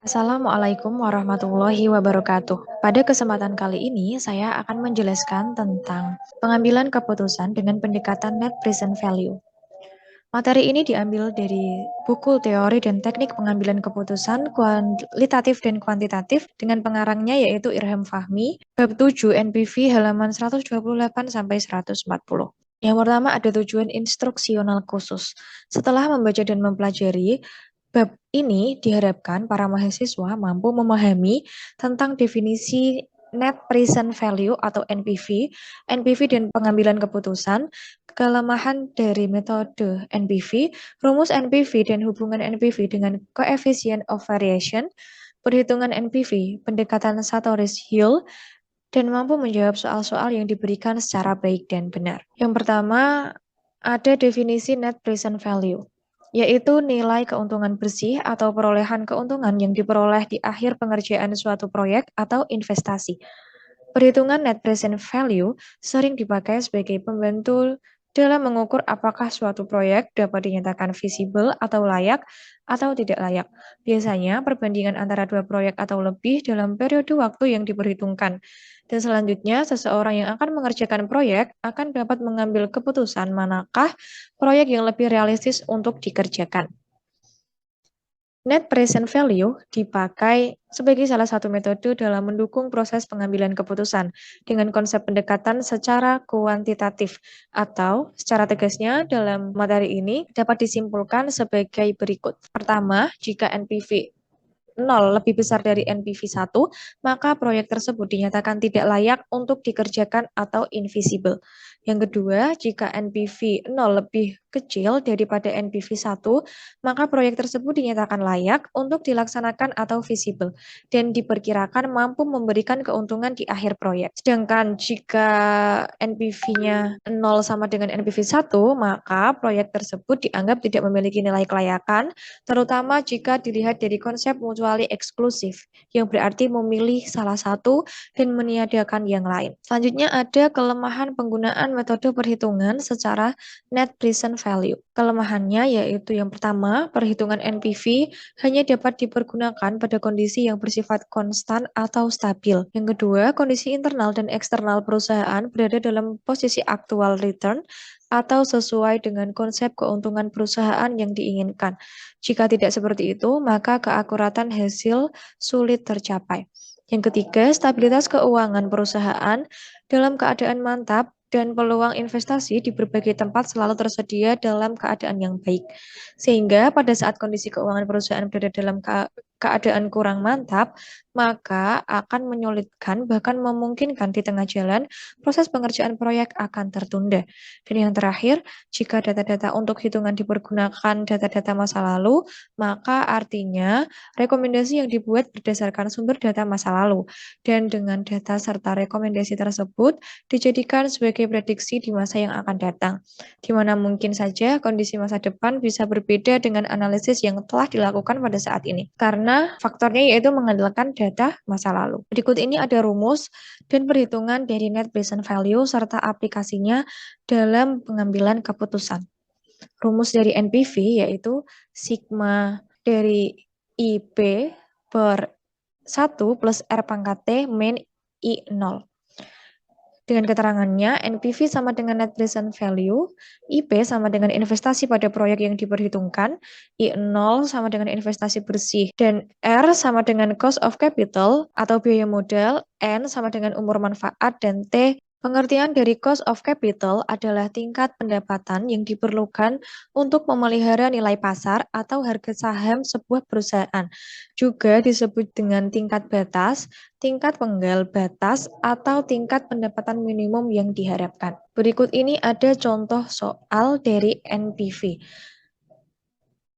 Assalamualaikum warahmatullahi wabarakatuh. Pada kesempatan kali ini, saya akan menjelaskan tentang pengambilan keputusan dengan pendekatan net present value. Materi ini diambil dari buku teori dan teknik pengambilan keputusan kualitatif dan kuantitatif dengan pengarangnya yaitu Irham Fahmi, bab 7 NPV halaman 128 sampai 140. Yang pertama ada tujuan instruksional khusus. Setelah membaca dan mempelajari bab ini, diharapkan para mahasiswa mampu memahami tentang definisi net present value atau NPV dan pengambilan keputusan, kelemahan dari metode NPV, rumus NPV dan hubungan NPV dengan coefficient of variation, perhitungan NPV, pendekatan Satori-Hill, dan mampu menjawab soal-soal yang diberikan secara baik dan benar. Yang pertama, ada definisi net present value, yaitu nilai keuntungan bersih atau perolehan keuntungan yang diperoleh di akhir pengerjaan suatu proyek atau investasi. Perhitungan net present value sering dipakai sebagai pembantu dalam mengukur apakah suatu proyek dapat dinyatakan visible atau layak atau tidak layak. Biasanya perbandingan antara dua proyek atau lebih dalam periode waktu yang diperhitungkan. Dan selanjutnya, seseorang yang akan mengerjakan proyek akan dapat mengambil keputusan manakah proyek yang lebih realistis untuk dikerjakan. Net present value dipakai sebagai salah satu metode dalam mendukung proses pengambilan keputusan dengan konsep pendekatan secara kuantitatif atau secara tegasnya dalam materi ini dapat disimpulkan sebagai berikut. Pertama, jika NPV 0 lebih besar dari NPV 1, maka proyek tersebut dinyatakan tidak layak untuk dikerjakan atau invisible. Yang kedua, jika NPV 0 lebih kecil daripada NPV 1, maka proyek tersebut dinyatakan layak untuk dilaksanakan atau visible dan diperkirakan mampu memberikan keuntungan di akhir proyek. Sedangkan jika NPV-nya 0 sama dengan NPV 1, maka proyek tersebut dianggap tidak memiliki nilai kelayakan, terutama jika dilihat dari konsep mutually eksklusif, yang berarti memilih salah satu dan meniadakan yang lain. Selanjutnya ada kelemahan penggunaan metode perhitungan secara net present value. Kelemahannya yaitu yang pertama, perhitungan NPV hanya dapat dipergunakan pada kondisi yang bersifat konstan atau stabil. Yang kedua, kondisi internal dan eksternal perusahaan berada dalam posisi actual return atau sesuai dengan konsep keuntungan perusahaan yang diinginkan. Jika tidak seperti itu, maka keakuratan hasil sulit tercapai. Yang ketiga, stabilitas keuangan perusahaan dalam keadaan mantap dan peluang investasi di berbagai tempat selalu tersedia dalam keadaan yang baik. Sehingga pada saat kondisi keuangan perusahaan berada dalam keadaan kurang mantap, maka akan menyulitkan bahkan memungkinkan di tengah jalan proses pengerjaan proyek akan tertunda. Dan yang terakhir, jika data-data untuk hitungan dipergunakan data-data masa lalu, maka artinya rekomendasi yang dibuat berdasarkan sumber data masa lalu. Dan dengan data serta rekomendasi tersebut dijadikan sebagai prediksi di masa yang akan datang, di mana mungkin saja kondisi masa depan bisa berbeda dengan analisis yang telah dilakukan pada saat ini. Karena faktornya yaitu mengandalkan data masa lalu. Berikut ini ada rumus dan perhitungan dari net present value serta aplikasinya dalam pengambilan keputusan. Rumus dari NPV yaitu sigma dari IP per 1 plus R pangkat T min I0. Dengan keterangannya, NPV sama dengan net present value, IP sama dengan investasi pada proyek yang diperhitungkan, I0 sama dengan investasi bersih, dan R sama dengan cost of capital atau biaya modal, N sama dengan umur manfaat, dan T. Pengertian dari cost of capital adalah tingkat pendapatan yang diperlukan untuk memelihara nilai pasar atau harga saham sebuah perusahaan. Juga disebut dengan tingkat batas, tingkat penggal batas, atau tingkat pendapatan minimum yang diharapkan. Berikut ini ada contoh soal dari NPV.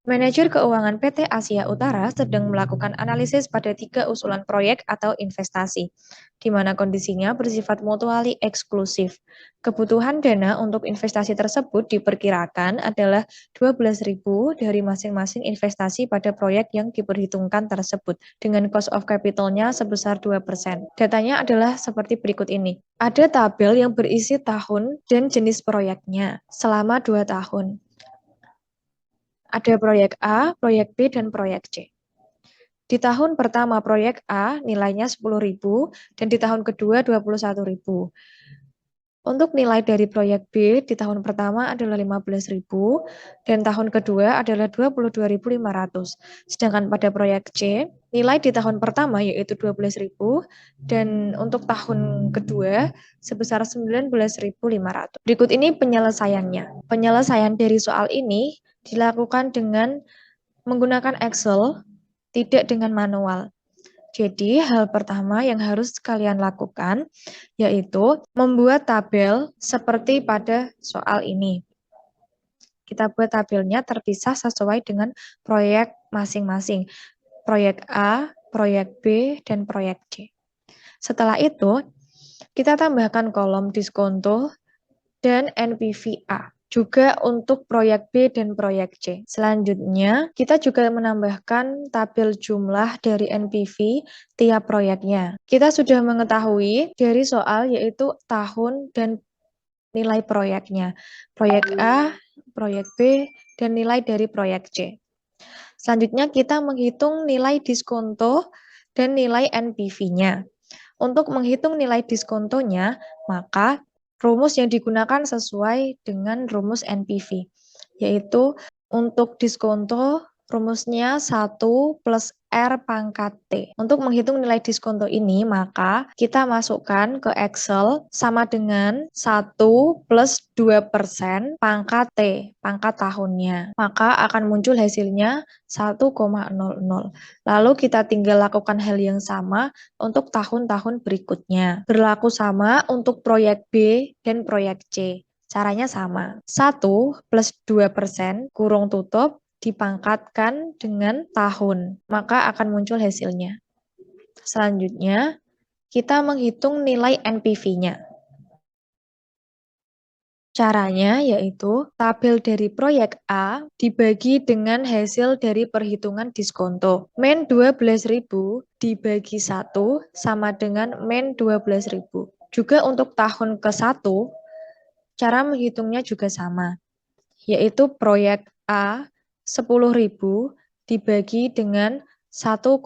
Manajer keuangan PT Asia Utara sedang melakukan analisis pada 3 usulan proyek atau investasi, di mana kondisinya bersifat mutually eksklusif. Kebutuhan dana untuk investasi tersebut diperkirakan adalah 12.000 dari masing-masing investasi pada proyek yang diperhitungkan tersebut, dengan cost of capital-nya sebesar 2%. Datanya adalah seperti berikut ini. Ada tabel yang berisi tahun dan jenis proyeknya selama 2 tahun. Ada proyek A, proyek B, dan proyek C. Di tahun pertama proyek A nilainya 10.000 dan di tahun kedua 21.000. Untuk nilai dari proyek B di tahun pertama adalah 15.000 dan tahun kedua adalah 22.500. Sedangkan pada proyek C, nilai di tahun pertama yaitu 12.000 dan untuk tahun kedua sebesar 19.500. Berikut ini penyelesaiannya. Penyelesaian dari soal ini dilakukan dengan menggunakan Excel, tidak dengan manual. Jadi, hal pertama yang harus kalian lakukan yaitu membuat tabel seperti pada soal ini. Kita buat tabelnya terpisah sesuai dengan proyek masing-masing. Proyek A, proyek B, dan proyek C. Setelah itu, kita tambahkan kolom diskonto dan NPVA. Juga untuk proyek B dan proyek C. Selanjutnya, kita juga menambahkan tabel jumlah dari NPV tiap proyeknya. Kita sudah mengetahui dari soal yaitu tahun dan nilai proyeknya. Proyek A, proyek B, dan nilai dari proyek C. Selanjutnya, kita menghitung nilai diskonto dan nilai NPV-nya. Untuk menghitung nilai diskontonya, maka rumus yang digunakan sesuai dengan rumus NPV, yaitu untuk diskonto rumusnya 1 plus R pangkat T. Untuk menghitung nilai diskonto ini, maka kita masukkan ke Excel sama dengan 1 plus 2% pangkat T, pangkat tahunnya. Maka akan muncul hasilnya 1,00. Lalu kita tinggal lakukan hal yang sama untuk tahun-tahun berikutnya. Berlaku sama untuk proyek B dan proyek C. Caranya sama. 1 plus 2% kurung tutup dipangkatkan dengan tahun. Maka akan muncul hasilnya. Selanjutnya, kita menghitung nilai NPV-nya. Caranya yaitu tabel dari proyek A dibagi dengan hasil dari perhitungan diskonto. Min 12.000 dibagi 1 sama dengan min 12.000. Juga untuk tahun ke-1, cara menghitungnya juga sama, yaitu proyek A 10.000 dibagi dengan 1,02.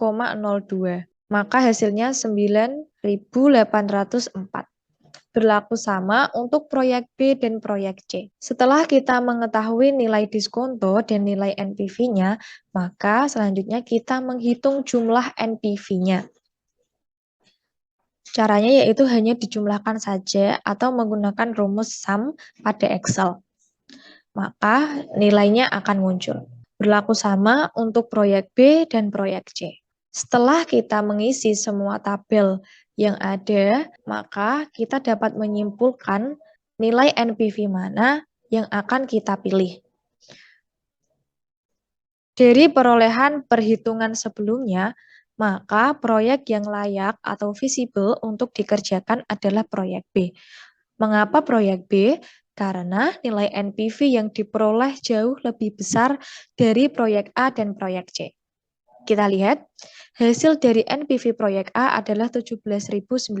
Maka hasilnya 9.804. Berlaku sama untuk proyek B dan proyek C. Setelah kita mengetahui nilai diskonto dan nilai NPV-nya, maka selanjutnya kita menghitung jumlah NPV-nya. Caranya yaitu hanya dijumlahkan saja atau menggunakan rumus sum pada Excel. Maka nilainya akan muncul. Berlaku sama untuk proyek B dan proyek C. Setelah kita mengisi semua tabel yang ada, maka kita dapat menyimpulkan nilai NPV mana yang akan kita pilih. Dari perolehan perhitungan sebelumnya, maka proyek yang layak atau visible untuk dikerjakan adalah proyek B. Mengapa proyek B? Karena nilai NPV yang diperoleh jauh lebih besar dari proyek A dan proyek C. Kita lihat, hasil dari NPV proyek A adalah 17.988.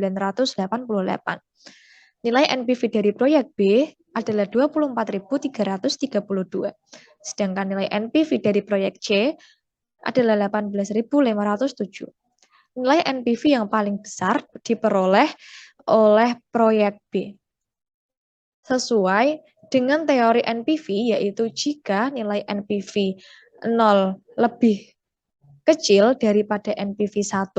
Nilai NPV dari proyek B adalah 24.332. Sedangkan nilai NPV dari proyek C adalah 18.507. Nilai NPV yang paling besar diperoleh oleh proyek B. Sesuai dengan teori NPV, yaitu jika nilai NPV 0 lebih kecil daripada NPV 1,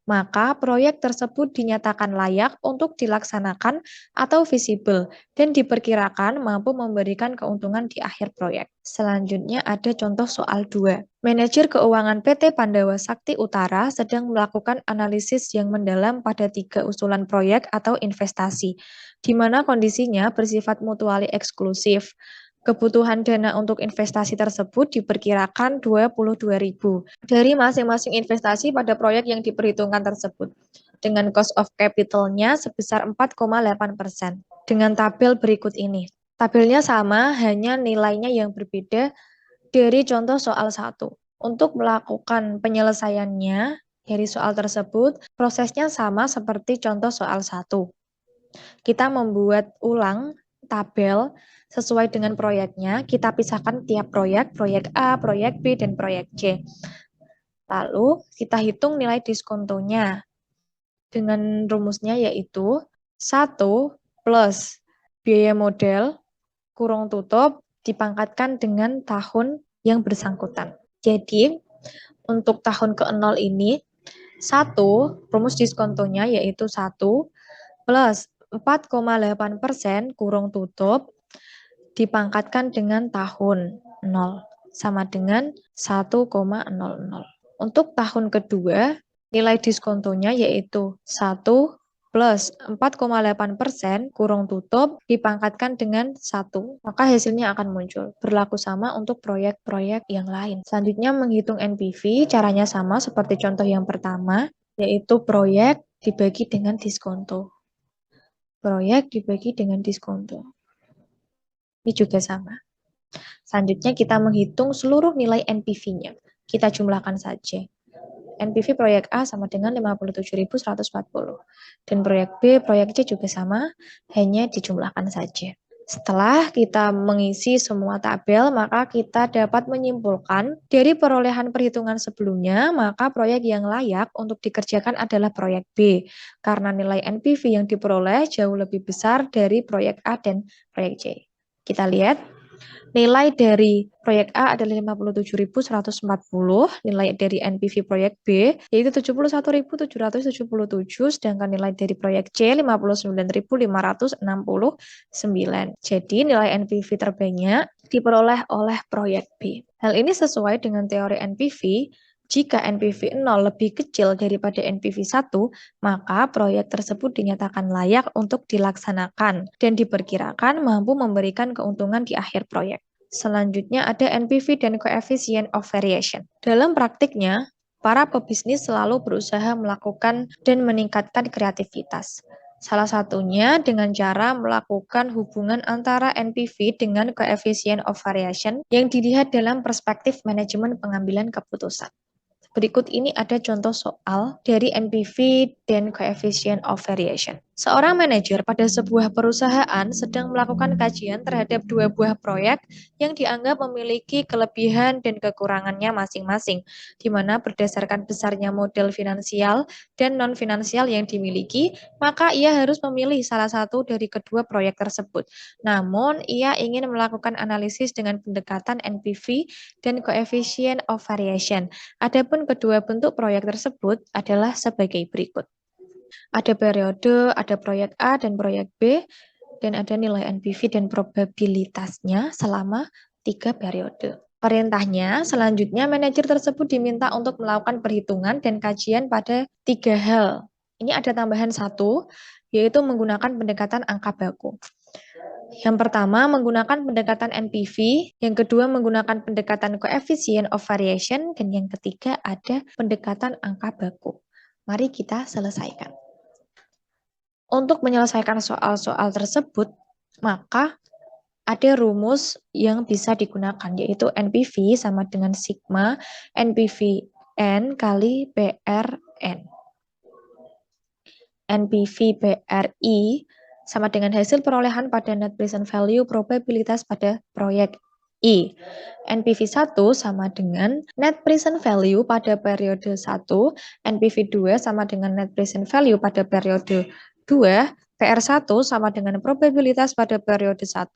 maka proyek tersebut dinyatakan layak untuk dilaksanakan atau visible dan diperkirakan mampu memberikan keuntungan di akhir proyek. Selanjutnya ada contoh soal 2. Manajer keuangan PT Pandawa Sakti Utara sedang melakukan analisis yang mendalam pada 3 usulan proyek atau investasi, di mana kondisinya bersifat mutuali eksklusif. Kebutuhan dana untuk investasi tersebut diperkirakan 22.000 dari masing-masing investasi pada proyek yang diperhitungkan tersebut, dengan cost of capital-nya sebesar 4,8%. Dengan tabel berikut ini. Tabelnya sama, hanya nilainya yang berbeda dari contoh soal 1. Untuk melakukan penyelesaiannya dari soal tersebut, prosesnya sama seperti contoh soal 1. Kita membuat ulang tabel sesuai dengan proyeknya, kita pisahkan tiap proyek, proyek A, proyek B, dan proyek C. Lalu kita hitung nilai diskontonya. Dengan rumusnya yaitu 1 plus biaya modal kurung tutup dipangkatkan dengan tahun yang bersangkutan. Jadi, untuk tahun ke-0 ini, 1, rumus diskontonya yaitu 1 plus 4,8% kurung tutup dipangkatkan dengan tahun 0 sama dengan 1,00. Untuk tahun kedua, nilai diskontonya yaitu 1 plus 4,8% kurung tutup dipangkatkan dengan 1. Maka hasilnya akan muncul. Berlaku sama untuk proyek-proyek yang lain. Selanjutnya menghitung NPV, caranya sama seperti contoh yang pertama, yaitu proyek dibagi dengan diskonto. Proyek dibagi dengan diskonto. Ini juga sama. Selanjutnya kita menghitung seluruh nilai NPV-nya. Kita jumlahkan saja. NPV proyek A sama dengan 57.140. Dan proyek B, proyek C juga sama, hanya dijumlahkan saja. Setelah kita mengisi semua tabel, maka kita dapat menyimpulkan dari perolehan perhitungan sebelumnya, maka proyek yang layak untuk dikerjakan adalah proyek B, karena nilai NPV yang diperoleh jauh lebih besar dari proyek A dan proyek C. Kita lihat. Nilai dari proyek A adalah 57.140, nilai dari NPV proyek B yaitu 71.777, sedangkan nilai dari proyek C 59.569. Jadi nilai NPV terbanyak diperoleh oleh proyek B. Hal ini sesuai dengan teori NPV. Jika NPV 0 lebih kecil daripada NPV 1, maka proyek tersebut dinyatakan layak untuk dilaksanakan dan diperkirakan mampu memberikan keuntungan di akhir proyek. Selanjutnya ada NPV dan Coefficient of Variation. Dalam praktiknya, para pebisnis selalu berusaha melakukan dan meningkatkan kreativitas. Salah satunya dengan cara melakukan hubungan antara NPV dengan Coefficient of Variation yang dilihat dalam perspektif manajemen pengambilan keputusan. Berikut ini ada contoh soal dari NPV dan Coefficient of Variation. Seorang manajer pada sebuah perusahaan sedang melakukan kajian terhadap dua buah proyek yang dianggap memiliki kelebihan dan kekurangannya masing-masing, di mana berdasarkan besarnya modal finansial dan non-finansial yang dimiliki, maka ia harus memilih salah satu dari kedua proyek tersebut. Namun, ia ingin melakukan analisis dengan pendekatan NPV dan Coefficient of Variation. Adapun kedua bentuk proyek tersebut adalah sebagai berikut. Ada periode, ada proyek A dan proyek B, dan ada nilai NPV dan probabilitasnya selama 3 periode. Perintahnya, selanjutnya manajer tersebut diminta untuk melakukan perhitungan dan kajian pada 3 hal. Ini ada tambahan 1, yaitu menggunakan pendekatan angka baku. Yang pertama menggunakan pendekatan NPV, yang kedua menggunakan pendekatan Coefficient of Variation, dan yang ketiga ada pendekatan angka baku. Mari kita selesaikan. Untuk menyelesaikan soal-soal tersebut, maka ada rumus yang bisa digunakan, yaitu NPV sama dengan sigma NPV N kali PRN. NPV PRI sama dengan hasil perolehan pada net present value probabilitas pada proyek I. NPV 1 sama dengan net present value pada periode 1, NPV 2 sama dengan net present value pada periode 2, PR1 sama dengan probabilitas pada periode 1,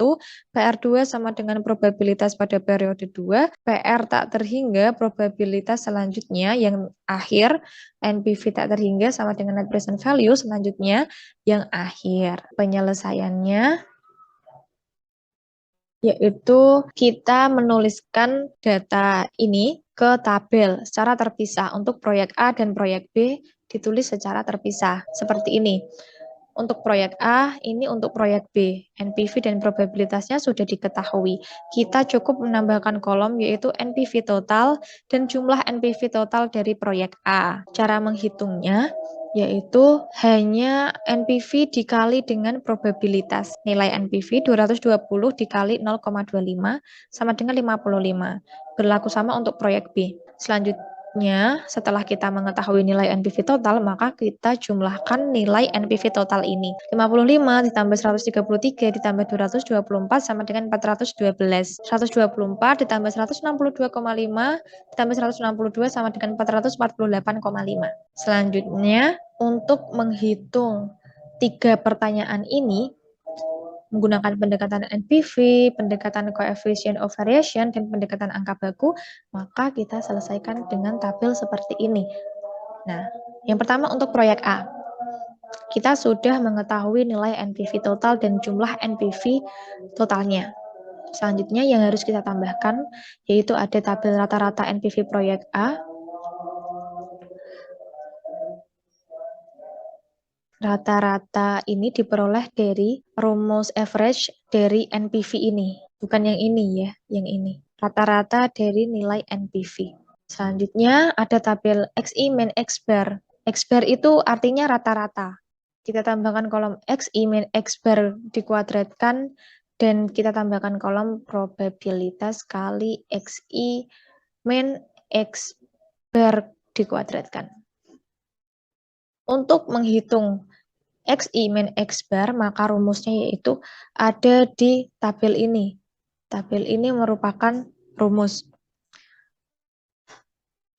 PR2 sama dengan probabilitas pada periode 2, PR tak terhingga probabilitas selanjutnya yang akhir, NPV tak terhingga sama dengan net present value selanjutnya yang akhir. Penyelesaiannya yaitu kita menuliskan data ini ke tabel secara terpisah. Untuk proyek A dan proyek B ditulis secara terpisah. Seperti ini. Untuk proyek A, ini untuk proyek B. NPV dan probabilitasnya sudah diketahui. Kita cukup menambahkan kolom yaitu NPV total dan jumlah NPV total dari proyek A. Cara menghitungnya yaitu hanya NPV dikali dengan probabilitas. Nilai NPV 220 dikali 0,25 sama dengan 55. Berlaku sama untuk proyek B. Selanjutnya, Selanjutnya, setelah kita mengetahui nilai NPV total, maka kita jumlahkan nilai NPV total ini. 55 ditambah 133 ditambah 224 sama dengan 412. 124 ditambah 162,5 ditambah 162 sama dengan 448,5. Selanjutnya, untuk menghitung 3 pertanyaan ini, menggunakan pendekatan NPV, pendekatan coefficient of variation, dan pendekatan angka baku, maka kita selesaikan dengan tabel seperti ini. Nah, yang pertama untuk proyek A. Kita sudah mengetahui nilai NPV total dan jumlah NPV totalnya. Selanjutnya yang harus kita tambahkan, yaitu ada tabel rata-rata NPV proyek A. Rata-rata ini diperoleh dari rumus average dari NPV ini. Bukan yang ini ya, yang ini. Rata-rata dari nilai NPV. Selanjutnya ada tabel XI min X bar. X bar itu artinya rata-rata. Kita tambahkan kolom XI min X bar dikuadratkan dan kita tambahkan kolom probabilitas kali XI min X bar dikuadratkan. Untuk menghitung XI min X bar, maka rumusnya yaitu ada di tabel ini. Tabel ini merupakan rumus.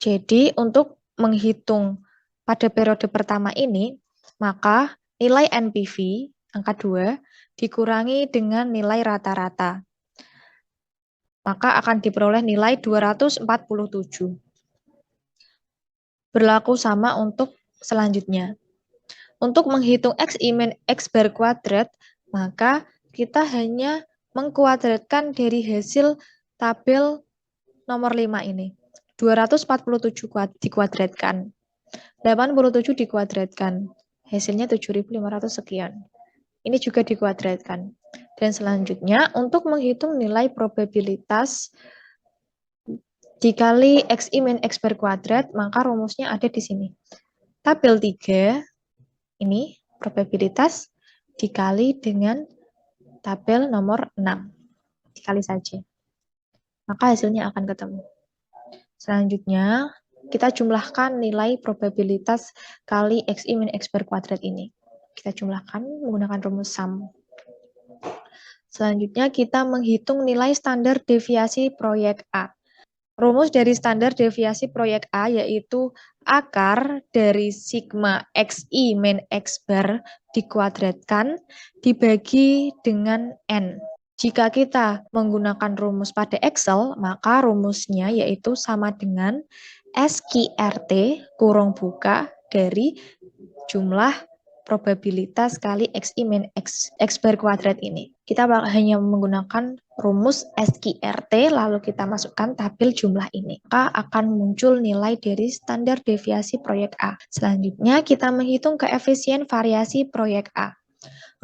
Jadi, untuk menghitung pada periode pertama ini, maka nilai NPV, angka 2, dikurangi dengan nilai rata-rata. Maka akan diperoleh nilai 247. Berlaku sama untuk selanjutnya. Untuk menghitung XI min X bar kuadrat, maka kita hanya mengkuadratkan dari hasil tabel nomor 5 ini. 247 dikuadratkan. 87 dikuadratkan. Hasilnya 7.500 sekian. Ini juga dikuadratkan. Dan selanjutnya, untuk menghitung nilai probabilitas dikali XI min X bar kuadrat, maka rumusnya ada di sini. Tabel 3, ini probabilitas dikali dengan tabel nomor 6. Dikali saja. Maka hasilnya akan ketemu. Selanjutnya, kita jumlahkan nilai probabilitas kali XI min X bar kuadrat ini. Kita jumlahkan menggunakan rumus sum. Selanjutnya, kita menghitung nilai standar deviasi proyek A. Rumus dari standar deviasi proyek A yaitu akar dari sigma XI min X bar dikuadratkan dibagi dengan N. Jika kita menggunakan rumus pada Excel, maka rumusnya yaitu sama dengan SQRT kurung buka dari jumlah probabilitas kali XI min X bar kuadrat ini. Kita hanya menggunakan rumus SQRT, lalu kita masukkan tabel jumlah ini. Maka akan muncul nilai dari standar deviasi proyek A. Selanjutnya, kita menghitung koefisien variasi proyek A.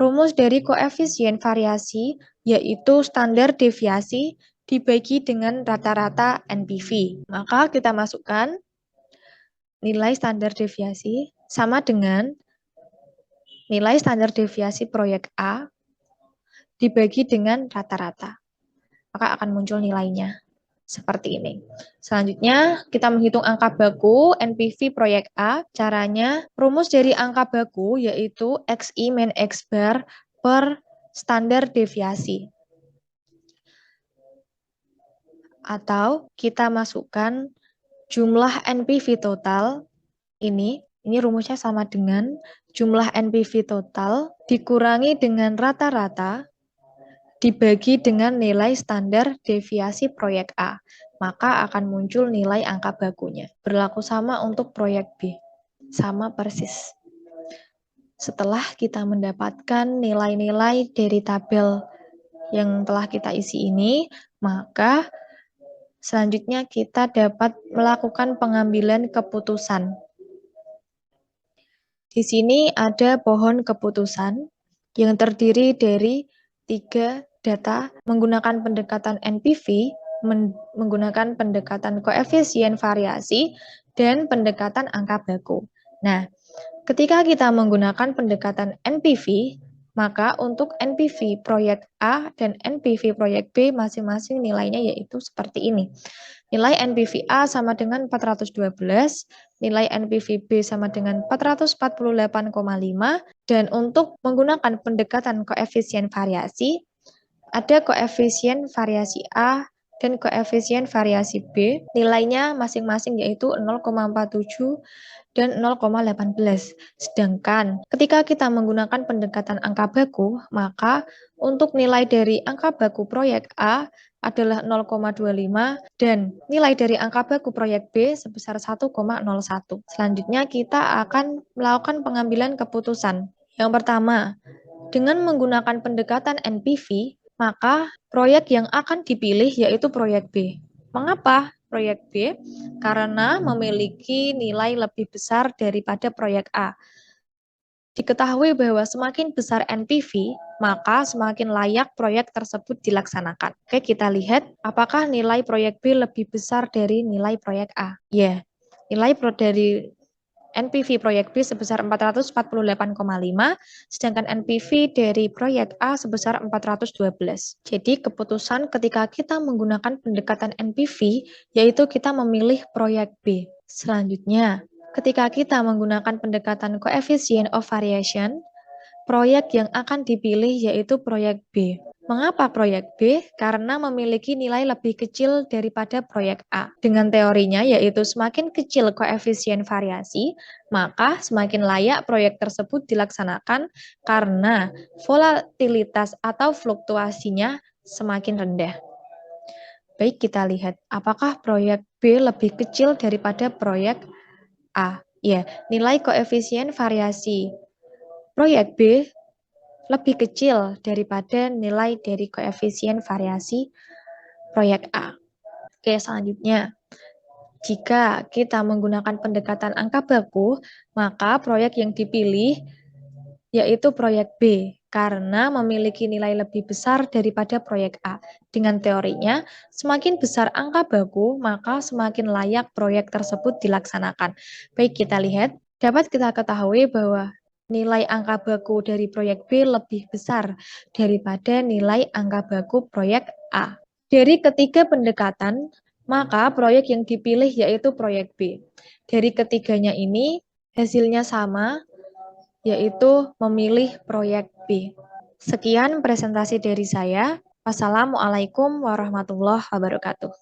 Rumus dari koefisien variasi yaitu standar deviasi dibagi dengan rata-rata NPV. Maka kita masukkan nilai standar deviasi sama dengan nilai standar deviasi proyek A dibagi dengan rata-rata. Maka akan muncul nilainya seperti ini. Selanjutnya, kita menghitung angka baku NPV proyek A. Caranya, rumus dari angka baku yaitu XI min X bar per standar deviasi. Atau kita masukkan jumlah NPV total ini rumusnya sama dengan jumlah NPV total dikurangi dengan rata-rata dibagi dengan nilai standar deviasi proyek A. Maka akan muncul nilai angka bakunya. Berlaku sama untuk proyek B. Sama persis. Setelah kita mendapatkan nilai-nilai dari tabel yang telah kita isi ini, maka selanjutnya kita dapat melakukan pengambilan keputusan. Di sini ada pohon keputusan yang terdiri dari 3 data menggunakan pendekatan NPV, menggunakan pendekatan koefisien variasi, dan pendekatan angka baku. Nah, ketika kita menggunakan pendekatan NPV, Maka untuk NPV proyek A dan NPV proyek B masing-masing nilainya yaitu seperti ini. Nilai NPV A sama dengan 412, nilai NPV B sama dengan 448,5, dan untuk menggunakan pendekatan koefisien variasi, ada koefisien variasi A dan koefisien variasi B, nilainya masing-masing yaitu 0,47 dan 0,18. Sedangkan ketika kita menggunakan pendekatan angka baku, maka untuk nilai dari angka baku proyek A adalah 0,25 dan nilai dari angka baku proyek B sebesar 1,01. Selanjutnya kita akan melakukan pengambilan keputusan. Yang pertama, dengan menggunakan pendekatan NPV, maka proyek yang akan dipilih yaitu proyek B. Mengapa proyek B? Karena memiliki nilai lebih besar daripada proyek A. Diketahui bahwa semakin besar NPV, maka semakin layak proyek tersebut dilaksanakan. Oke, kita lihat apakah nilai proyek B lebih besar dari nilai proyek A. Ya, nilai dari NPV proyek B sebesar 448,5, sedangkan NPV dari proyek A sebesar 412. Jadi keputusan ketika kita menggunakan pendekatan NPV, yaitu kita memilih proyek B. Selanjutnya, ketika kita menggunakan pendekatan coefficient of variation, proyek yang akan dipilih yaitu proyek B. Mengapa proyek B? Karena memiliki nilai lebih kecil daripada proyek A. Dengan teorinya yaitu semakin kecil koefisien variasi, maka semakin layak proyek tersebut dilaksanakan karena volatilitas atau fluktuasinya semakin rendah. Baik, kita lihat apakah proyek B lebih kecil daripada proyek A. Ya, nilai koefisien variasi proyek B lebih kecil daripada nilai dari koefisien variasi proyek A. Oke, selanjutnya, jika kita menggunakan pendekatan angka baku, maka proyek yang dipilih yaitu proyek B, karena memiliki nilai lebih besar daripada proyek A. Dengan teorinya, semakin besar angka baku, maka semakin layak proyek tersebut dilaksanakan. Baik, kita lihat, dapat kita ketahui bahwa nilai angka baku dari proyek B lebih besar daripada nilai angka baku proyek A. Dari ketiga pendekatan, maka proyek yang dipilih yaitu proyek B. Dari ketiganya ini, hasilnya sama, yaitu memilih proyek B. Sekian presentasi dari saya. Wassalamualaikum warahmatullahi wabarakatuh.